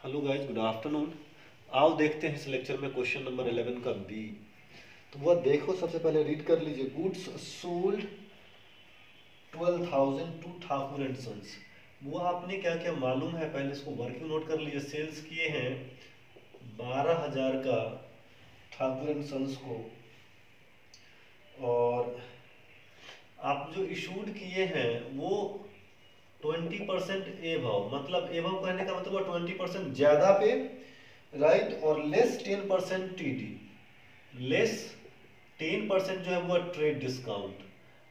Hello guys, good afternoon. आओ देखते हैं इस लेक्चर में क्वेश्चन नंबर 11 का बी। तो वह देखो, सबसे पहले रीड कर लीजिए। Goods sold 12,000 to Thakur and Sons. वो आपने क्या क्या मालूम है, पहले इसको वर्किंग नोट कर लीजिए। सेल्स किए हैं 12,000 का ठाकुर एंड सन्स को, और आप जो इशूड किए हैं वो 20% एभव, मतलब एभव कहने का मतलब 20% ज्यादा पे, राइट। और लेस 10% टीडी, लेस 10% जो है वो ट्रेड डिस्काउंट।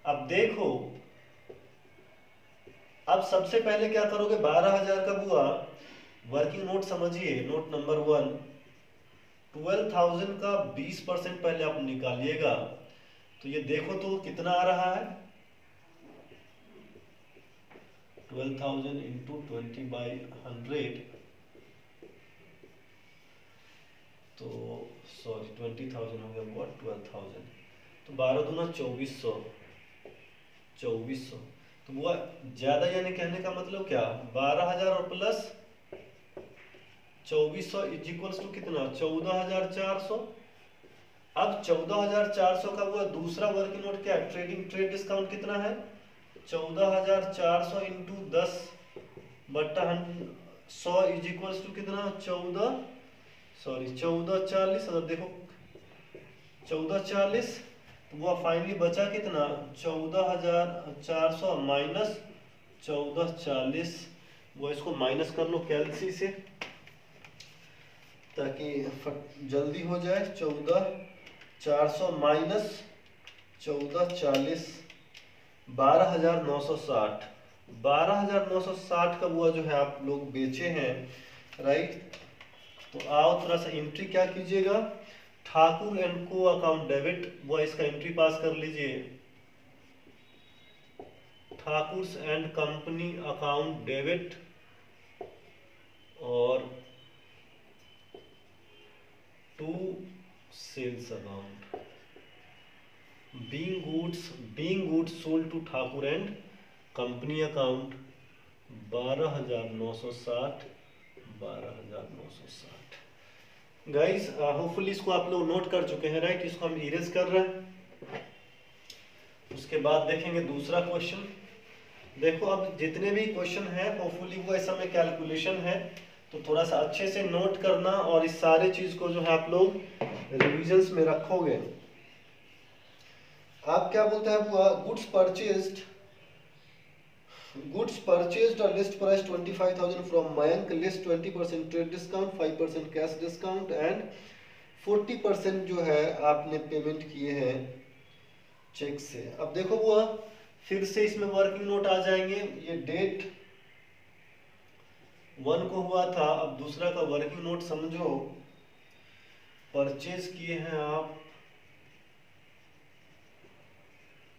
अब देखो, अब सबसे पहले क्या करोगे, 12,000 का हुआ वर्किंग नोट समझिए। नोट नंबर 1, 12,000 का 20% पहले आप निकालिएगा। तो ये देखो तो कितना आ रहा है, 12,000 इंटू 20/100, तो सॉरी 20,000 हो गया, वो 12,000, तो 12 दूना 2400, 2400। तो वो ज्यादा, यानी कहने का मतलब क्या, 12,000 और प्लस 2400 इज इक्वल्स टू कितना, 14,400। अब 14,400 का वो दूसरा वर्किंग नोट क्या है, ट्रेड डिस्काउंट कितना है, 14,400 इंटू 10/100 इज इक्वल्स टू कितना, 1440। अगर देखो 1440, तो वो फाइनली बचा कितना, 14,400 माइनस 1440। वो इसको माइनस कर लो कैलसी से, ताकि जल्दी हो जाए। 14,400 माइनस 1440, 12,960। 12,960 का वो जो है आप लोग बेचे हैं, राइट। तो आओ थोड़ा सा एंट्री क्या कीजिएगा, ठाकुर एंड को अकाउंट डेबिट, वो इसका एंट्री पास कर लीजिए। Thakur and company account debit, और to sales account, being goods sold to Thakur and company account 12,960, 12,960। Guys hopefully इसको आप लोग नोट कर चुके हैं, राइट। इसको हम इरेज कर रहे हैं। उसके बाद देखेंगे दूसरा क्वेश्चन। देखो, अब जितने भी क्वेश्चन है होपफुली वो ऐसा में कैलकुलेशन है, तो थोड़ा सा अच्छे से नोट करना, और इस सारे चीज को जो है आप लोग रिविजन्स में रखोगे। आप क्या बोलते हैं, गुड्स परचेज्ड और list price 25,000 from Mayank, list 20% trade discount, 5% cash discount and 40% जो है आपने पेमेंट किए हैं चेक से। अब देखो वो फिर से इसमें वर्किंग नोट आ जाएंगे। ये डेट 1 को हुआ था, अब दूसरा का वर्किंग नोट समझो। परचेज किए हैं आप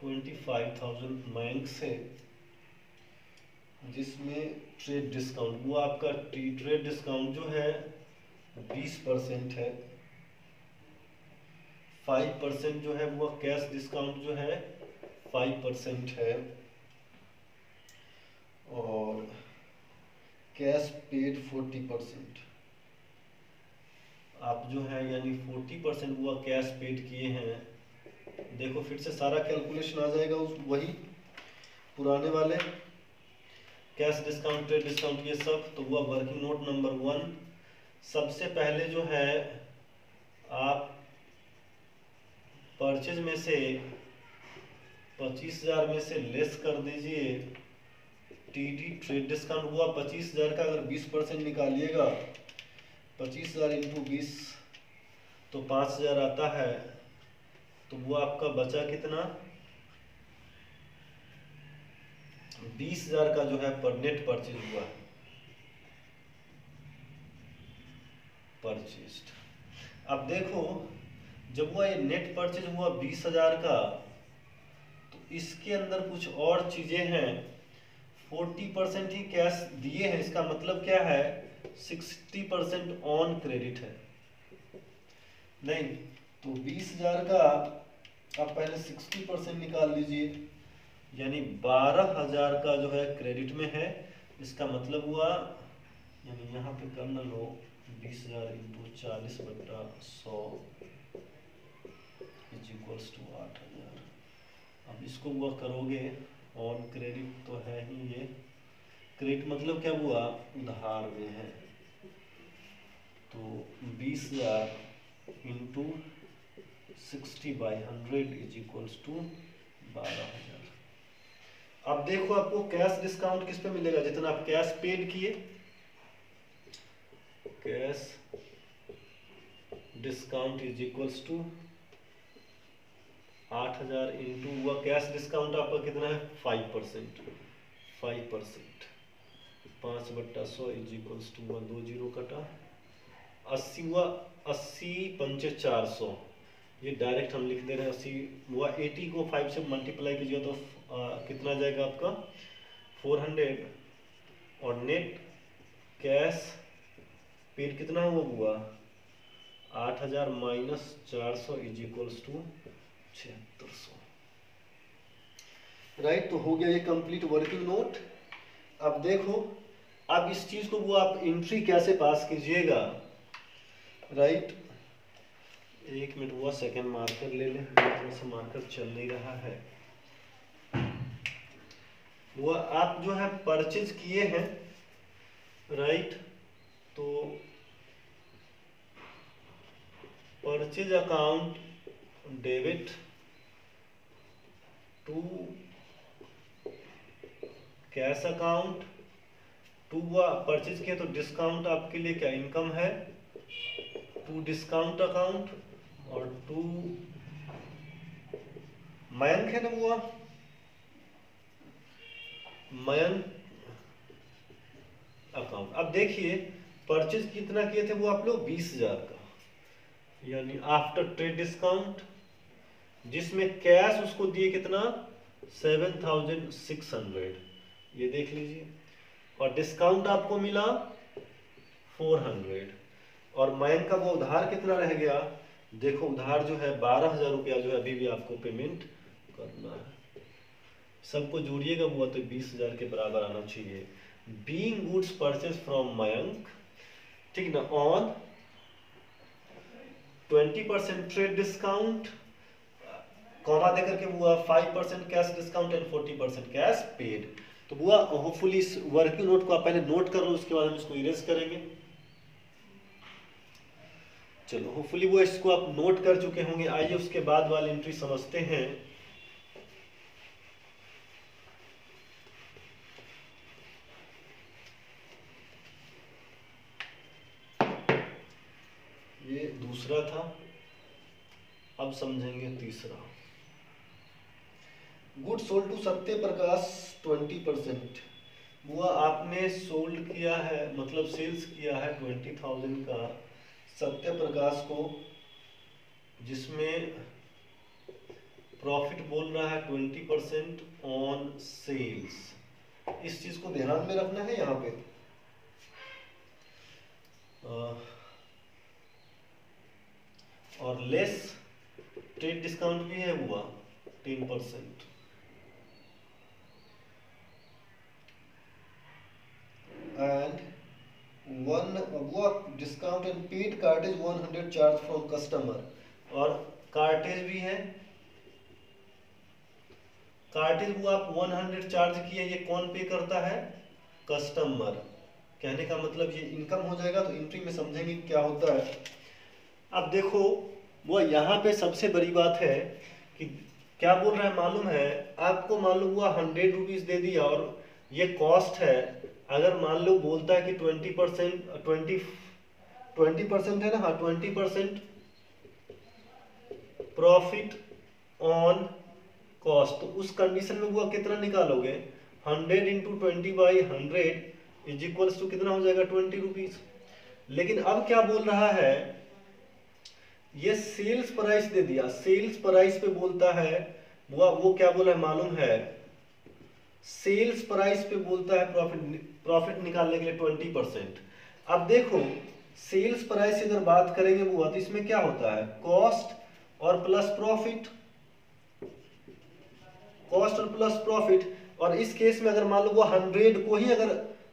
25,000 मयंक से, जिसमें ट्रेड डिस्काउंट, वो आपका ट्रेड डिस्काउंट जो है 20% है, 5% जो है वो कैश डिस्काउंट जो है 5% है, और कैश पेड 40%। आप जो है यानी 40% वो कैश पेड किए हैं। देखो फिर से सारा कैलकुलेशन आ जाएगा, उस वही पुराने वाले कैश डिस्काउंट, ट्रेड डिस्काउंट, ये सब। तो वो वर्किंग नोट नंबर 1, सबसे पहले जो है आप परचेज में से 25,000 में से लेस कर दीजिए टीडी, ट्रेड डिस्काउंट हुआ 25,000 का, अगर 20% निकालिएगा 25,000 इंटू 20 तो 5,000 आता है। तो वो आपका बचा कितना, 20,000 का जो है पर नेट परचेज हुआ, परचेज्ड। अब देखो, जब वो ये नेट परचेज हुआ 20,000 का, तो इसके अंदर कुछ और चीजें हैं। 40% ही कैश दिए हैं, इसका मतलब क्या है, 60% ऑन क्रेडिट है। नहीं तो 20,000 का आप पहले 60% निकाल लीजिए, यानी 12,000 का जो है क्रेडिट में है। इसका मतलब हुआ यानी यहाँ पे करना लो 20,000 इंटू 40/100 इज इक्वल्स टू 8,000। अब इसको हुआ करोगे ऑन क्रेडिट तो है ही, ये क्रेडिट मतलब क्या हुआ, उधार में है, तो 20,000 इंटू 60/100 इज इक्वल्स टू 12,000। अब देखो आपको कैश डिस्काउंट किस पे मिलेगा, जितना आप कैश पेड किए, cash discount is equals to 8,000 into हुआ कैश डिस्काउंट आपका कितना है 5%, 5/100 इज इक्वल्स टू 120 कटा 80 हुआ, 80 पंचे 400, ये डायरेक्ट हम लिख दे रहे हैं 80 हुआ, 80 को 5 से मल्टीप्लाई कीजिएगा तो कितना जाएगा आपका 400, और नेट कैश पेड कितना हुआ 8,000 minus 400 is equals to 7600। Right, तो हो गया ये कंप्लीट वर्किंग नोट। अब देखो, अब इस चीज को वो आप एंट्री कैसे पास कीजिएगा, राइट, एक मिनट हुआ, सेकंड मार्कर ले लें, थोड़ा सा मार्कर चल नहीं रहा है। वो आप जो है परचेज किए हैं, राइट, तो purchase account debit to cash account, to purchase किया तो डिस्काउंट आपके लिए क्या इनकम है, टू डिस्काउंट अकाउंट, और टू मयंक है ना वो मयंक अकाउंट। अब देखिए परचेज कितना किए थे वो आप लोग 20,000 का, यानी आफ्टर ट्रेड डिस्काउंट, जिसमें कैश उसको दिए कितना 7,600, ये देख लीजिए, और डिस्काउंट आपको मिला 400, और मयंक का वो उधार कितना रह गया, देखो उधार जो है 12,000 रुपया जो है अभी भी आपको पेमेंट करना है। सबको जोड़िएगा वो तो 20,000 के बराबर आना चाहिए। Being goods purchase from Mayank, ठीक ना, ऑन 20% ट्रेड डिस्काउंट, कॉमा देकर के हुआ 5% cash discount and 40% cash paid. तो हुआ होपफुली इस वर्किंग नोट को आप पहले नोट कर लो, उसके बाद हम इसको इरेज करेंगे। चलो होपफुली वो इसको आप नोट कर चुके होंगे। आइए उसके बाद वाली एंट्री समझते हैं। ये दूसरा था, अब समझेंगे तीसरा। Good sold to Satya Prakash 20%, वो आपने सोल्ड किया है, मतलब सेल्स किया है 20,000 का सत्य प्रकाश को, जिसमें प्रॉफिट बोल रहा है 20% ऑन सेल्स। इस चीज को ध्यान में रखना है यहाँ पे। और लेस ट्रेड डिस्काउंट भी है हुआ 10%। एंड वो discount and paid cartage 100 charge from customer, और कार्टेज भी है, कार्टेज वो आप 100 चार्ज किए, ये कौन पे करता है, कस्टमर। कहने का मतलब ये इनकम हो जाएगा, तो एंट्री में समझेंगे क्या होता है। अब देखो वो यहाँ पे सबसे बड़ी बात है कि क्या बोल रहा है मालूम है आपको, मालूम हुआ 100 रुपीज दे दिया और ये कॉस्ट है। अगर मान लो बोलता है कि 20% है ना, हाँ 20% प्रॉफिट ऑन कॉस्ट, तो उस कंडीशन में वो कितना निकालोगे, 100 इंटू 20/100 इज इक्वल्स टू कितना हो जाएगा 20 रुपीज। लेकिन अब क्या बोल रहा है, ये सेल्स प्राइस दे दिया, सेल्स प्राइस पे बोलता है वो क्या बोला है मालूम है, सेल्स प्राइस पे बोलता है प्रॉफिट निकालने के लिए 20%। अब देखो सेल्स प्राइस से अगर बात करेंगे वो तो इसमें क्या होता है, कॉस्ट और प्लस प्रॉफिट, कॉस्ट और प्लस प्रॉफिट। और इस केस में अगर मान लो वो 100 को ही अगर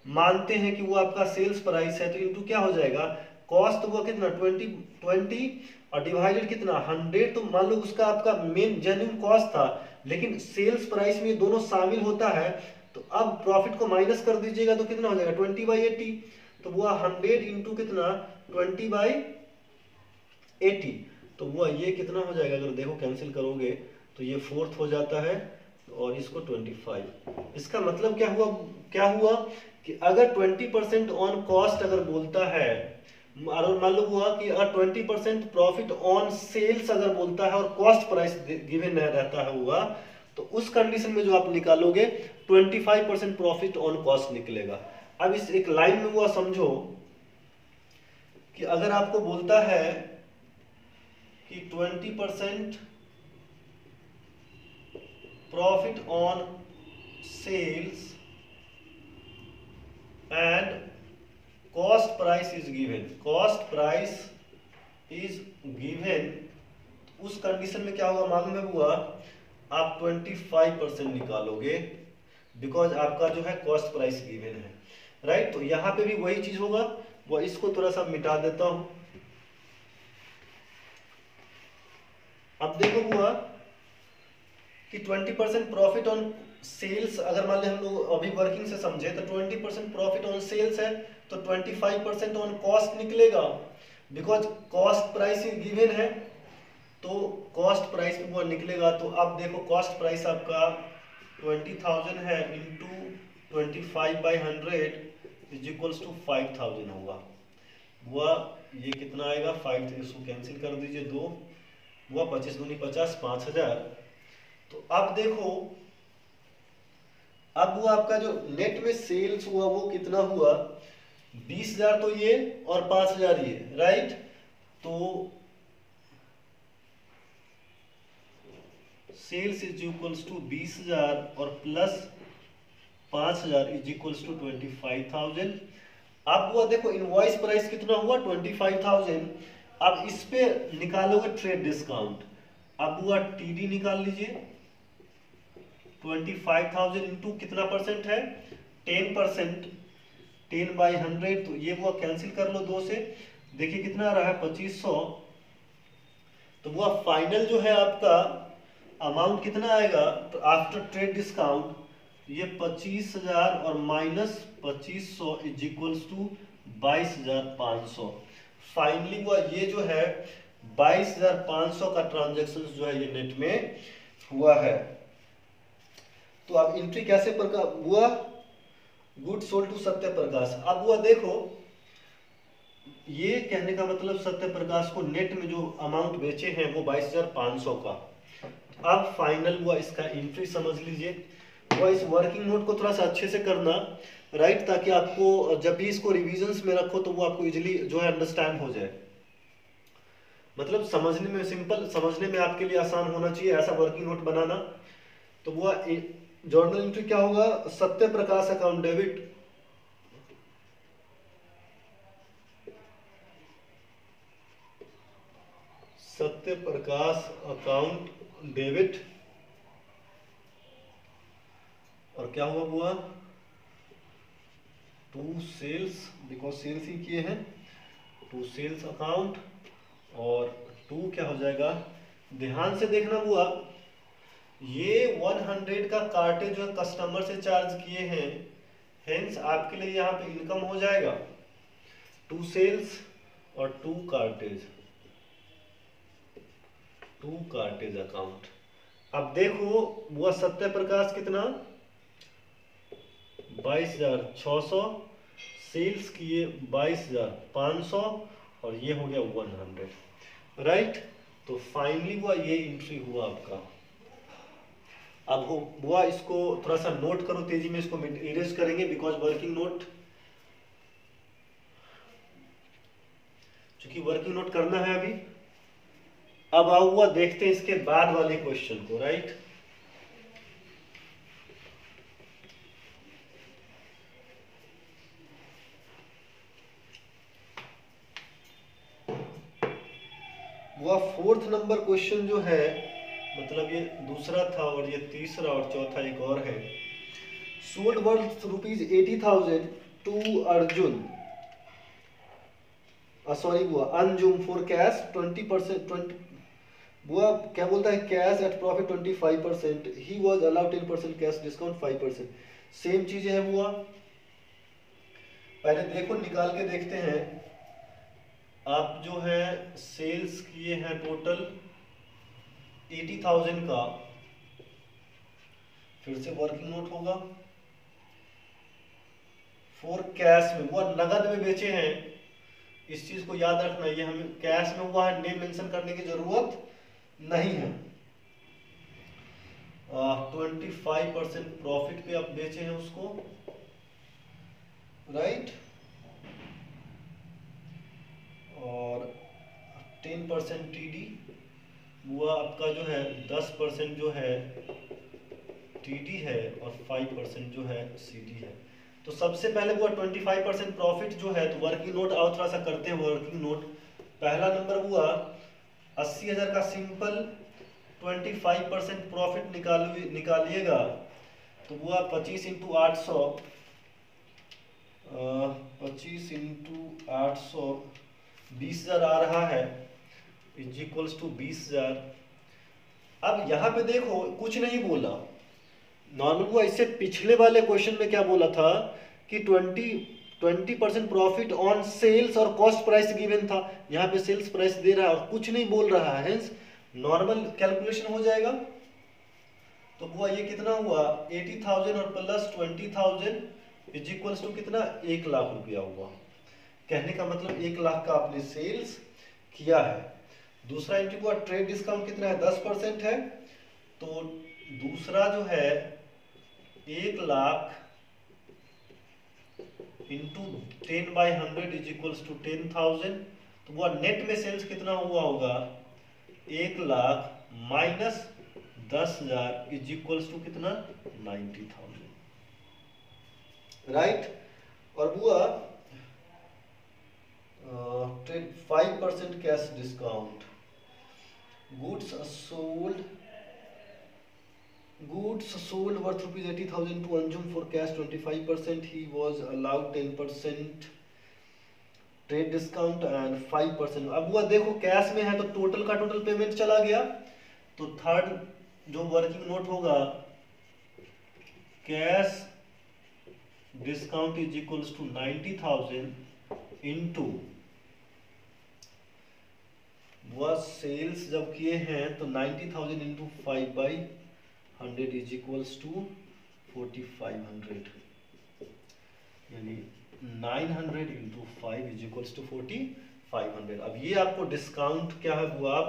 मानते हैं कि वो आपका सेल्स प्राइस है, तो इंटू क्या हो जाएगा, कॉस्ट हुआ कितना 20 और डिवाइडेड कितना 100। तो मान लो उसका आपका मेन जेन्युइन कॉस्ट था, लेकिन सेल्स प्राइस में ये दोनों शामिल होता है, तो अब प्रॉफिट को माइनस कर दीजिएगा तो कितना हो जाएगा 20/80। तो वो 100 इंटू कितना 20/80, तो वो ये कितना हो जाएगा, अगर देखो कैंसिल करोगे तो ये फोर्थ हो जाता है और इसको 25। इसका मतलब क्या हुआ कि अगर 20% ऑन कॉस्ट अगर बोलता है, और मान लो हुआ कि अगर 20% प्रॉफिट ऑन सेल्स अगर बोलता है और कॉस्ट प्राइस गिवन रहता है हुआ, तो उस कंडीशन में जो आप निकालोगे 25% प्रॉफिट ऑन कॉस्ट निकलेगा। अब इस एक लाइन में हुआ समझो कि अगर आपको बोलता है कि 20% profit on sales and cost price is given, cost price is given, उस कंडीशन में क्या होगा मालूम है हुआ, आप 25% निकालोगे, बिकॉज आपका जो है कॉस्ट प्राइस गिवन है, राइट। तो यहां पे भी वही चीज होगा, वो इसको थोड़ा सा मिटा देता हूं। अब देखो हुआ कि 20% प्रॉफिट ऑन सेल्स, अगर मान ले हम लोग अभी वर्किंग से समझे तो 20% प्रॉफिट ऑन सेल्स है, तो 25% ऑन कॉस्ट निकलेगा, because cost price he given है, तो कॉस्ट प्राइस वो निकलेगा। तो अब देखो कॉस्ट प्राइस आपका 20,000 है इंटू 25/100 इज इक्वल्स टू 5,000 होगा। वह ये कितना आएगा 5, इसको कैंसिल कर दीजिए, 2 हुआ 25 दूनी 50, 5,000। तो अब देखो, अब वो आपका जो नेट में सेल्स हुआ वो कितना हुआ 20,000, तो ये और 5,000 ये, राइट। तो सेल्स इज इक्वल्स टू 20,000 और प्लस 5,000 इज इक्वल्स टू 25,000। अब हुआ देखो इनवॉइस प्राइस कितना हुआ 25,000। अब इस पे निकालोगे ट्रेड डिस्काउंट, अब हुआ टीडी निकाल लीजिए, 25,000 इंटू कितना परसेंट है 10%, 10/100, तो ये वो कैंसिल कर लो 2 से, देखिए कितना आ रहा है 2500। तो वो फाइनल जो है आपका अमाउंट कितना आएगा, तो आफ्टर ट्रेड डिस्काउंट ये 25,000 और minus 2500 is equals to 22,500। Finally वो ये जो है 22,500 का ट्रांजैक्शन जो है ये नेट में हुआ है। तो अब एंट्री कैसे हुआ, good sold to Satya Prakash. अब हुआ देखो, ये कहने का मतलब सत्य प्रकाश को नेट में जो अमाउंट बेचे हैं वो 22,500 का। अब फाइनल हुआ इसका एंट्री समझ लीजिए, वो इस वर्किंग नोट को थोड़ा सा अच्छे से करना, राइट, ताकि आपको जब भी इसको रिविजन्स में रखो तो वो आपको इजीली जो है अंडरस्टैंड हो जाए, मतलब समझने में सिंपल, समझने में आपके लिए आसान होना चाहिए ऐसा वर्किंग नोट बनाना। तो वो जर्नल एंट्री क्या होगा, Satya Prakash account debit, Satya Prakash account debit, और क्या हुआ टू सेल्स, बिकॉज सेल्स ही किए हैं, टू सेल्स अकाउंट, और टू क्या हो जाएगा, ध्यान से देखना हुआ, ये 100 का कार्टेज जो कस्टमर से चार्ज किए हैं, हेंस आपके लिए यहाँ पे इनकम हो जाएगा टू सेल्स और टू कार्टेज अकाउंट। अब देखो वो सत्य प्रकाश कितना 22,600, सेल्स किए 22,500 और ये हो गया 100, राइट। तो फाइनली हुआ ये एंट्री हुआ आपका। अब हुआ इसको थोड़ा सा नोट करो तेजी में, इसको इरेज करेंगे बिकॉज वर्किंग नोट, चूंकि वर्किंग नोट करना है अभी। अब आओ हुआ देखते हैं इसके बाद वाले क्वेश्चन को, राइट। वह 4th नंबर क्वेश्चन जो है, मतलब ये दूसरा था और ये तीसरा और चौथा एक और है। Sold worth ₹80,000 to Arjun sorry बुआ अंजुम फॉर कैश 20%, 20 बुआ क्या बोलता है, cash at profit 25%, he was allowed 10% cash discount 5%। Same चीजें है बुआ, पहले देखो निकाल के देखते हैं। आप जो है सेल्स किए हैं टोटल 80,000 का, फिर से वर्किंग नोट होगा फॉर कैश में, वो नगद में बेचे हैं। इस चीज को याद रखना, ये हमें कैश में हुआ है, नेम मेंशन करने की जरूरत नहीं है। 25% प्रॉफिट पे आप बेचे हैं उसको, राइट, और 10% टीडी, वो आपका जो है 10% जो है टीडी है और 5% जो है सीडी है। तो सबसे पहले वो 25% प्रॉफिट जो है, तो वर्किंग नोट आओ थोड़ा सा करते हैं वर्किंग नोट। पहला नंबर हुआ 80,000 का सिंपल 25% प्रॉफिट निकालिएगा, तो हुआ 25 इंटू 800, 25 इंटू 800 20,000 आ रहा है, इज इक्वल्स टू 20,000। अब यहाँ पे देखो कुछ नहीं बोला, नॉर्मल हुआ। इससे पिछले वाले क्वेश्चन में क्या बोला था कि 20% प्रॉफिट ऑन सेल्स और कॉस्ट प्राइस गिवन था, यहाँ पे सेल्स प्राइस दे रहा है और कुछ नहीं बोल रहा है, हेंस नॉर्मल कैलकुलेशन हो जाएगा। तो हुआ ये कितना हुआ 80,000 और प्लस 20,000 इज इक्वल्स टू कितना 1 लाख रुपया हुआ। कहने का मतलब 1 लाख का आपने सेल्स किया है। दूसरा इंटू हुआ ट्रेड डिस्काउंट कितना है 10% है, तो दूसरा जो है 1 lakh into 10/100 is equals to 10,000। तो वो नेट में सेल्स कितना हुआ होगा 1 lakh minus 10,000 is equals to कितना 90,000, राइट। और हुआ 5% cash discount, goods sold worth rupees 80,000 to Anjum for cash 25%, he was allowed 10% trade discount and 5%। अब हुआ देखो कैश में है तो टोटल का टोटल पेमेंट चला गया, तो थर्ड जो वर्किंग नोट होगा cash discount is equals to 90,000 into वह सेल्स जब किए हैं तो 90,000 इंटू 5/100 इज इक्वल्स टू 4,500, यानी 900 इंटू 5 इज इक्वल्स टू 4,500। अब ये आपको डिस्काउंट क्या है वो आप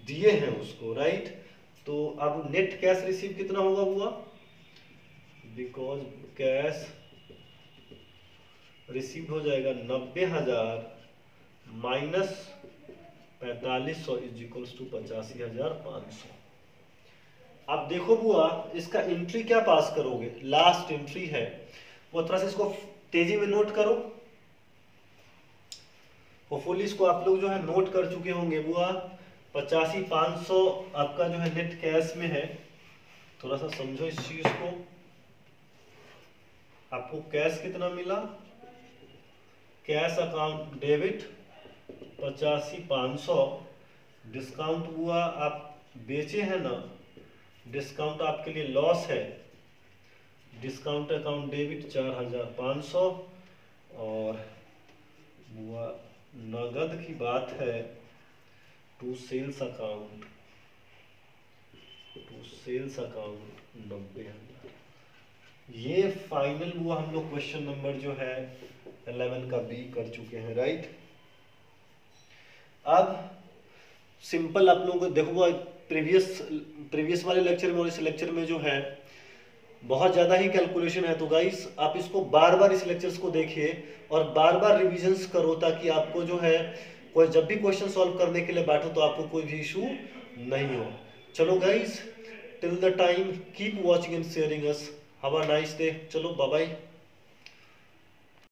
दिए हैं उसको, राइट। तो अब नेट कैश रिसीव कितना होगा हुआ, बिकॉज कैश रिसीव हो जाएगा 90,000 माइनस 4500 इज इक्वल्स टू 85,500। अब देखो बुआ इसका एंट्री क्या पास करोगे, लास्ट एंट्री है वो, थोड़ा सा इसको तेजी में नोट करो। होपफुली इसको आप लोग जो है नोट कर चुके होंगे बुआ। 85,500 आपका जो है नेट कैश में है, थोड़ा सा समझो इस चीज को। आपको कैश कितना मिला, कैश अकाउंट डेबिट 85,500, डिस्काउंट हुआ आप बेचे हैं ना, डिस्काउंट आपके लिए लॉस है, डिस्काउंट अकाउंट डेबिट 4,500, और हुआ नगद की बात है टू सेल्स अकाउंट 90,000। ये फाइनल हुआ हम लोग क्वेश्चन नंबर जो है 11 का बी कर चुके हैं, राइट। अब सिंपल आप लोगों को देखो प्रीवियस वाले लेक्चर में और इस लेक्चर में जो है बहुत ज़्यादा ही कैलकुलेशन है, तो गाइस आप इसको बार बार इस लेक्चर्स को देखिए और बार बार रिविजन्स करो, ताकि आपको जो है कोई जब भी क्वेश्चन सॉल्व करने के लिए बैठो तो आपको कोई भी इशू नहीं हो। चलो guys, till the time keep watching and sharing us, have a nice day, चलो बाय बाय।